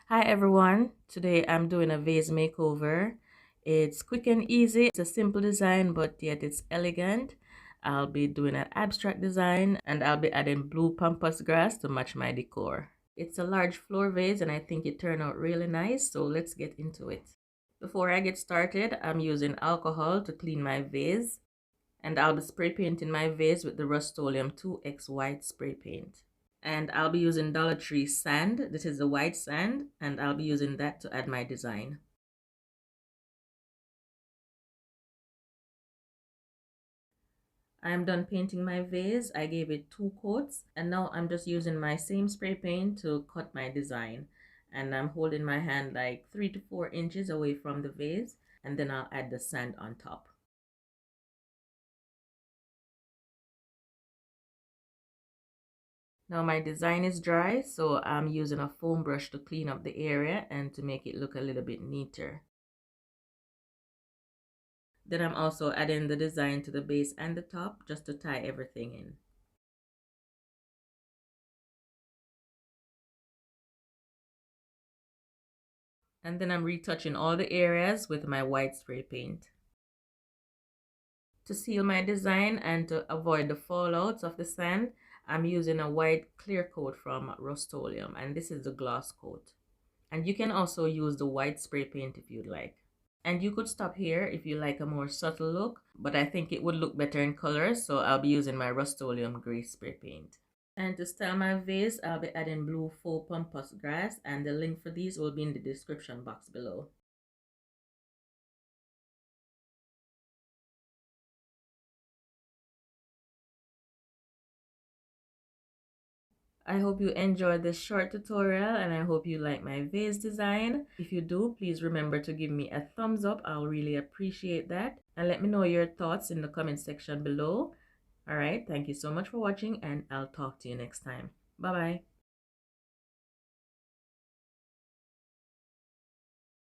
Hi everyone, today I'm doing a vase makeover. It's quick and easy. It's a simple design but yet it's elegant. I'll be doing an abstract design and I'll be adding blue pampas grass to match my decor. It's a large floor vase and I think it turned out really nice, so let's get into it. Before I get started, I'm using alcohol to clean my vase and I'll be spray painting my vase with the Rust-Oleum 2X white spray paint. And I'll be using Dollar Tree sand. This is the white sand, and I'll be using that to add my design. I am done painting my vase. I gave it 2 coats, and now I'm just using my same spray paint to cut my design. And I'm holding my hand like 3 to 4 inches away from the vase, and then I'll add the sand on top. Now my design is dry, so I'm using a foam brush to clean up the area and to make it look a little bit neater. Then I'm also adding the design to the base and the top just to tie everything in. And then I'm retouching all the areas with my white spray paint. To seal my design and to avoid the fallouts of the sand, I'm using a white clear coat from Rust-Oleum, and this is the gloss coat. And you can also use the white spray paint if you'd like. And you could stop here if you like a more subtle look, but I think it would look better in color, so I'll be using my Rust-Oleum gray spray paint. And to style my vase, I'll be adding blue faux pampas grass, and the link for these will be in the description box below. I hope you enjoyed this short tutorial and I hope you like my vase design. If you do, please remember to give me a thumbs up. I'll really appreciate that. And let me know your thoughts in the comment section below. All right, thank you so much for watching and I'll talk to you next time. Bye-bye.